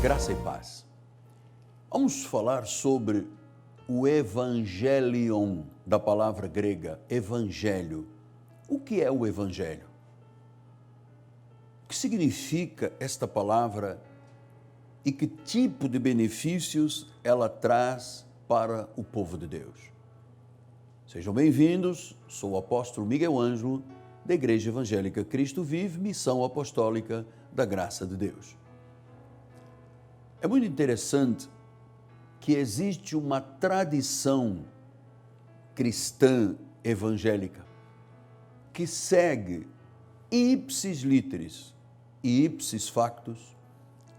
Graça e paz. Vamos falar sobre o evangelion, da palavra grega, evangelho. O que é o evangelho? O que significa esta palavra e que tipo de benefícios ela traz para o povo de Deus? Sejam bem-vindos, sou o apóstolo Miguel Ângelo, da Igreja Evangélica Cristo Vive, Missão Apostólica da Graça de Deus. É muito interessante que existe uma tradição cristã evangélica que segue ipsis literis e ipsis factus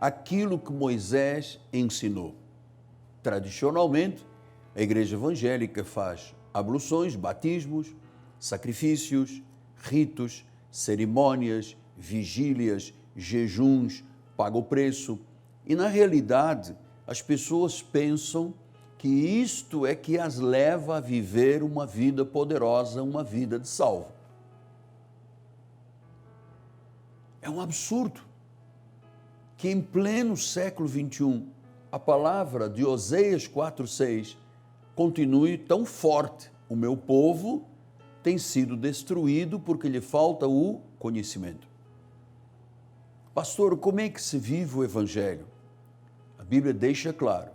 aquilo que Moisés ensinou. Tradicionalmente, a igreja evangélica faz abluções, batismos, sacrifícios, ritos, cerimônias, vigílias, jejuns, paga o preço. E, na realidade, as pessoas pensam que isto é que as leva a viver uma vida poderosa, uma vida de salvo. É um absurdo que em pleno século XXI, a palavra de Oséias 4,6 continue tão forte. O meu povo tem sido destruído porque lhe falta o conhecimento. Pastor, como é que se vive o evangelho? A Bíblia deixa claro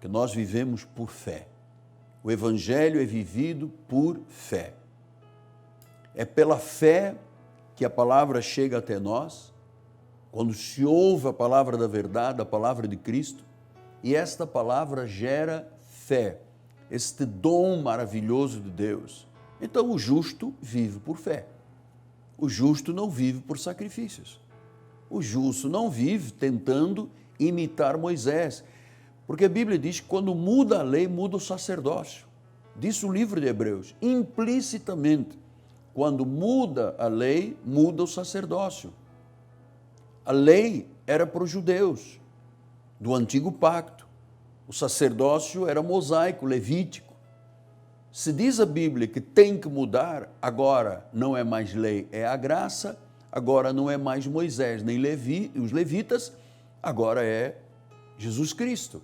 que nós vivemos por fé. O evangelho é vivido por fé. É pela fé que a palavra chega até nós, quando se ouve a palavra da verdade, a palavra de Cristo, e esta palavra gera fé, este dom maravilhoso de Deus. Então o justo vive por fé. O justo não vive por sacrifícios. O justo não vive tentando imitar Moisés, porque a Bíblia diz que quando muda a lei, muda o sacerdócio. Diz o livro de Hebreus, implicitamente, quando muda a lei, muda o sacerdócio. A lei era para os judeus, do antigo pacto. O sacerdócio era mosaico, levítico. Se diz a Bíblia que tem que mudar, agora não é mais lei, é a graça, agora não é mais Moisés nem os levitas, agora é Jesus Cristo.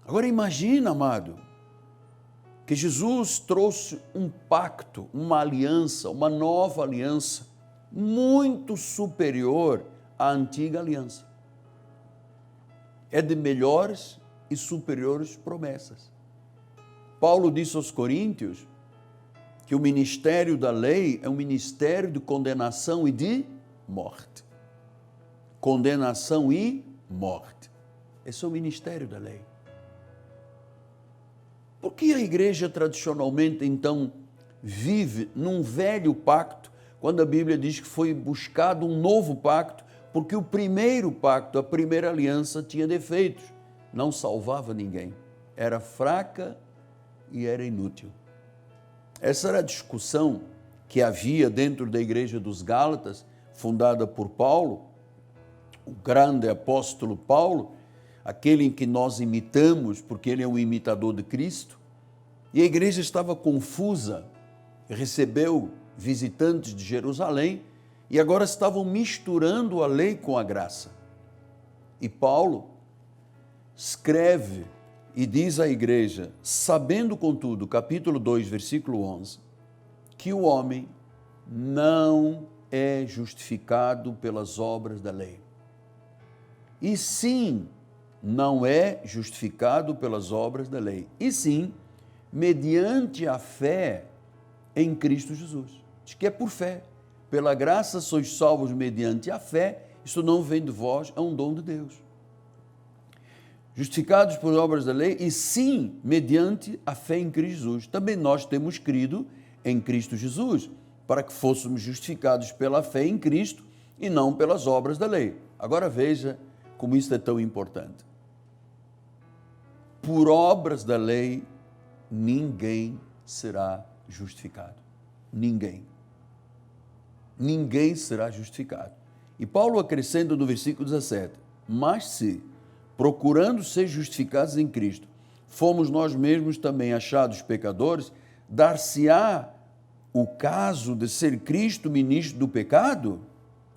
Agora imagina, amado, que Jesus trouxe um pacto, uma aliança, uma nova aliança, muito superior à antiga aliança. É de melhores e superiores promessas. Paulo disse aos Coríntios que o ministério da lei é um ministério de condenação e de morte. Condenação e morte. Esse é o ministério da lei. Por que a igreja tradicionalmente, então, vive num velho pacto, quando a Bíblia diz que foi buscado um novo pacto, porque o primeiro pacto, a primeira aliança, tinha defeitos, não salvava ninguém, era fraca e era inútil. Essa era a discussão que havia dentro da igreja dos Gálatas, fundada por Paulo, o grande apóstolo Paulo, aquele em que nós imitamos, porque ele é um imitador de Cristo, e a igreja estava confusa, recebeu visitantes de Jerusalém e agora estavam misturando a lei com a graça. E Paulo escreve e diz à igreja, sabendo contudo, capítulo 2, versículo 11, que o homem não é justificado pelas obras da lei. E sim, não é justificado pelas obras da lei, e sim, mediante a fé em Cristo Jesus. Diz que é por fé. Pela graça sois salvos mediante a fé, isso não vem de vós, é um dom de Deus. Justificados por obras da lei, e sim, mediante a fé em Cristo Jesus. Também nós temos crido em Cristo Jesus, para que fôssemos justificados pela fé em Cristo e não pelas obras da lei. Agora veja como isso é tão importante. Por obras da lei, ninguém será justificado. Ninguém. Ninguém será justificado. E Paulo acrescenta no versículo 17, mas se, procurando ser justificados em Cristo, fomos nós mesmos também achados pecadores, dar-se-á o caso de ser Cristo ministro do pecado?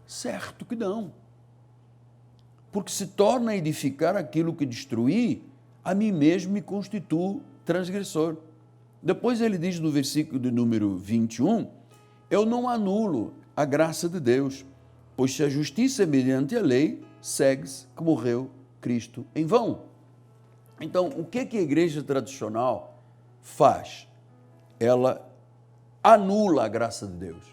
Certo que não. porque se torna a edificar aquilo que destruí, a mim mesmo me constituo transgressor. Depois ele diz no versículo de número 21, eu não anulo a graça de Deus, pois se a justiça é mediante a lei, segue-se que morreu Cristo em vão. Então, o que a igreja tradicional faz? Ela anula a graça de Deus.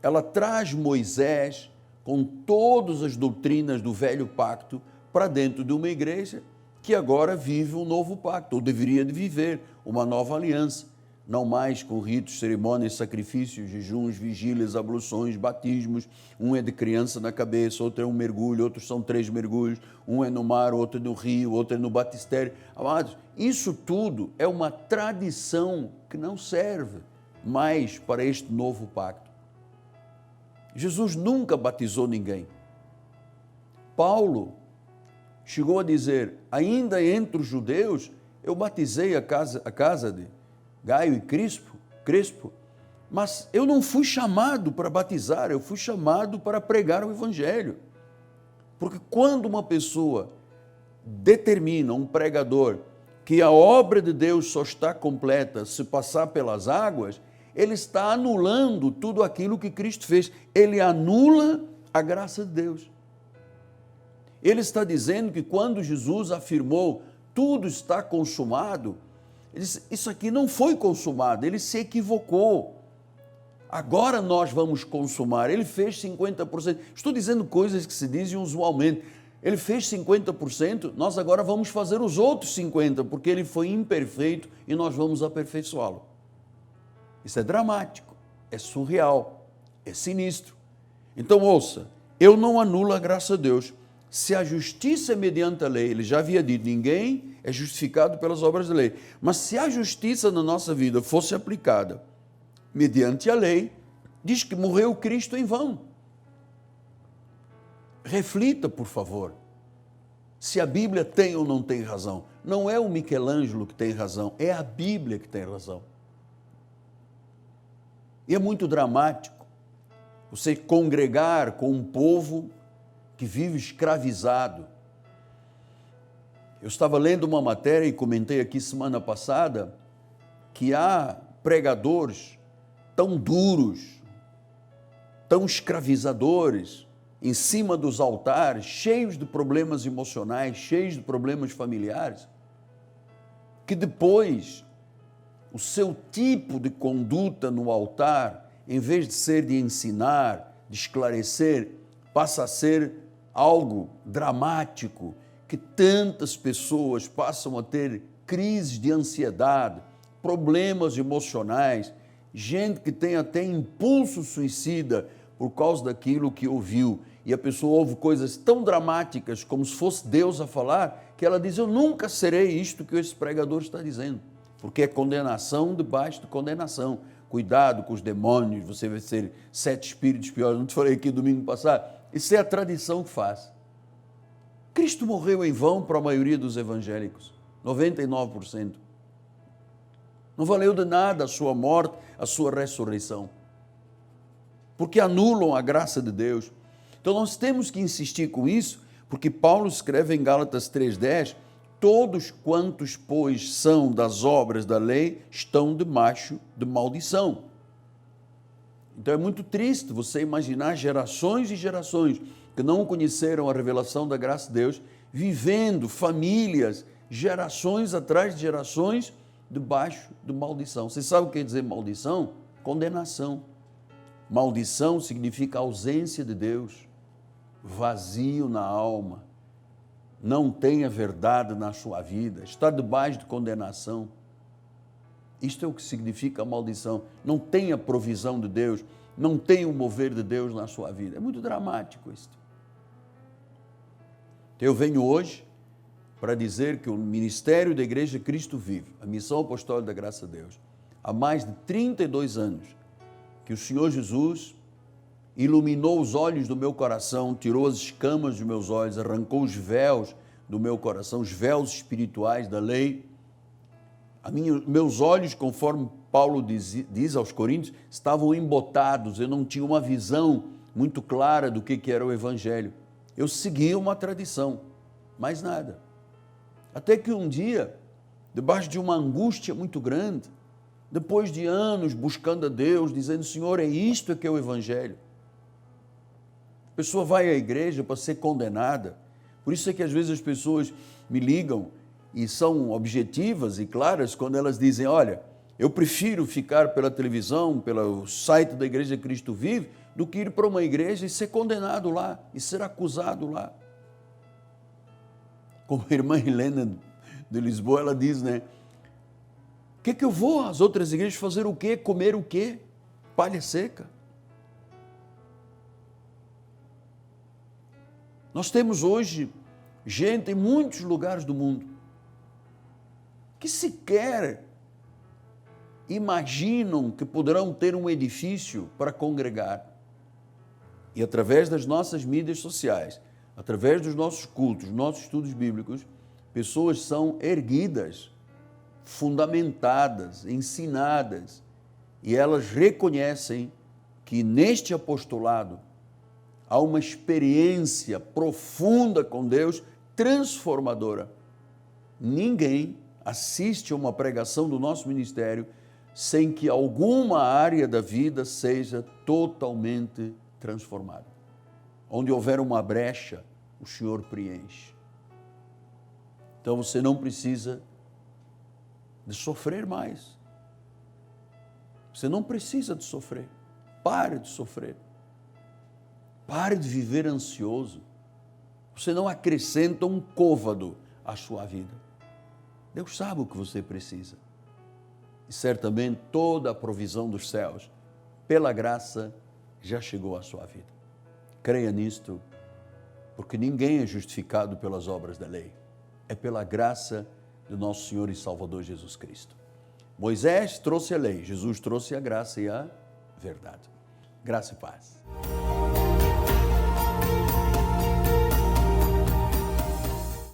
Ela traz Moisés com todas as doutrinas do velho pacto para dentro de uma igreja que agora vive um novo pacto, ou deveria de viver uma nova aliança, não mais com ritos, cerimônias, sacrifícios, jejuns, vigílias, abluções, batismos, um é de criança na cabeça, outro é um mergulho, outros são 3 mergulhos, um é no mar, outro é no rio, outro é no batistério. Amados, isso tudo é uma tradição que não serve mais para este novo pacto. Jesus nunca batizou ninguém. Paulo chegou a dizer, ainda entre os judeus, eu batizei a casa de Gaio e Crespo, mas eu não fui chamado para batizar, eu fui chamado para pregar o evangelho. Porque quando uma pessoa determina, um pregador, que a obra de Deus só está completa se passar pelas águas, ele está anulando tudo aquilo que Cristo fez. Ele anula a graça de Deus. Ele está dizendo que quando Jesus afirmou tudo está consumado, ele disse, isso aqui não foi consumado, ele se equivocou. Agora nós vamos consumar. Ele fez 50%. Estou dizendo coisas que se dizem usualmente. Ele fez 50%, nós agora vamos fazer os outros 50%, porque ele foi imperfeito e nós vamos aperfeiçoá-lo. Isso é dramático, é surreal, é sinistro. Então, ouça, eu não anulo a graça de Deus. Se a justiça é mediante a lei, ele já havia dito, ninguém é justificado pelas obras da lei. Mas se a justiça na nossa vida fosse aplicada mediante a lei, diz que morreu Cristo em vão. Reflita, por favor, se a Bíblia tem ou não tem razão. Não é o Michelangelo que tem razão, é a Bíblia que tem razão. E é muito dramático você congregar com um povo que vive escravizado. Eu estava lendo uma matéria e comentei aqui semana passada que há pregadores tão duros, tão escravizadores, em cima dos altares, cheios de problemas emocionais, cheios de problemas familiares, que depois o seu tipo de conduta no altar, em vez de ser de ensinar, de esclarecer, passa a ser algo dramático, que tantas pessoas passam a ter crises de ansiedade, problemas emocionais, gente que tem até impulso suicida por causa daquilo que ouviu. E a pessoa ouve coisas tão dramáticas, como se fosse Deus a falar, que ela diz, eu nunca serei isto que esse pregador está dizendo. Porque é condenação debaixo de condenação. Cuidado com os demônios, você vai ser 7 espíritos piores. Não te falei aqui domingo passado? Isso é a tradição que faz. Cristo morreu em vão para a maioria dos evangélicos, 99%. Não valeu de nada a sua morte, a sua ressurreição. Porque anulam a graça de Deus. Então nós temos que insistir com isso, porque Paulo escreve em Gálatas 3,10, todos quantos, pois, são das obras da lei, estão debaixo de maldição. Então é muito triste você imaginar gerações e gerações que não conheceram a revelação da graça de Deus, vivendo famílias, gerações atrás de gerações, debaixo de maldição. Você sabe o que quer dizer maldição? Condenação. Maldição significa ausência de Deus, vazio na alma, não tem a verdade na sua vida, está debaixo de condenação. Isto é o que significa a maldição. Não tem a provisão de Deus, não tem o mover de Deus na sua vida. É muito dramático isto. Eu venho hoje para dizer que o ministério da Igreja Cristo Vive, a missão apostólica da graça de Deus, há mais de 32 anos, que o Senhor Jesus iluminou os olhos do meu coração, tirou as escamas dos meus olhos, arrancou os véus do meu coração, os véus espirituais da lei. Meus olhos, conforme Paulo diz aos Coríntios, estavam embotados, eu não tinha uma visão muito clara do que era o Evangelho. Eu seguia uma tradição, mais nada. Até que um dia, debaixo de uma angústia muito grande, depois de anos buscando a Deus, dizendo, Senhor, é isto que é o Evangelho. A pessoa vai à igreja para ser condenada. Por isso é que às vezes as pessoas me ligam e são objetivas e claras quando elas dizem, olha, eu prefiro ficar pela televisão, pelo site da Igreja Cristo Vive, do que ir para uma igreja e ser condenado lá, e ser acusado lá. Como a irmã Helena de Lisboa, ela diz, né? O que eu vou às outras igrejas fazer o quê? Comer o quê? Palha seca. Nós temos hoje gente em muitos lugares do mundo que sequer imaginam que poderão ter um edifício para congregar. E através das nossas mídias sociais, através dos nossos cultos, nossos estudos bíblicos, pessoas são erguidas, fundamentadas, ensinadas, e elas reconhecem que neste apostolado há uma experiência profunda com Deus, transformadora. Ninguém assiste a uma pregação do nosso ministério sem que alguma área da vida seja totalmente transformada. Onde houver uma brecha, o Senhor preenche. Então você não precisa de sofrer mais. Você não precisa de sofrer. Pare de sofrer. Pare de viver ansioso. Você não acrescenta um côvado à sua vida. Deus sabe o que você precisa. E certamente toda a provisão dos céus, pela graça, já chegou à sua vida. Creia nisto, porque ninguém é justificado pelas obras da lei. É pela graça do nosso Senhor e Salvador Jesus Cristo. Moisés trouxe a lei, Jesus trouxe a graça e a verdade. Graça e paz.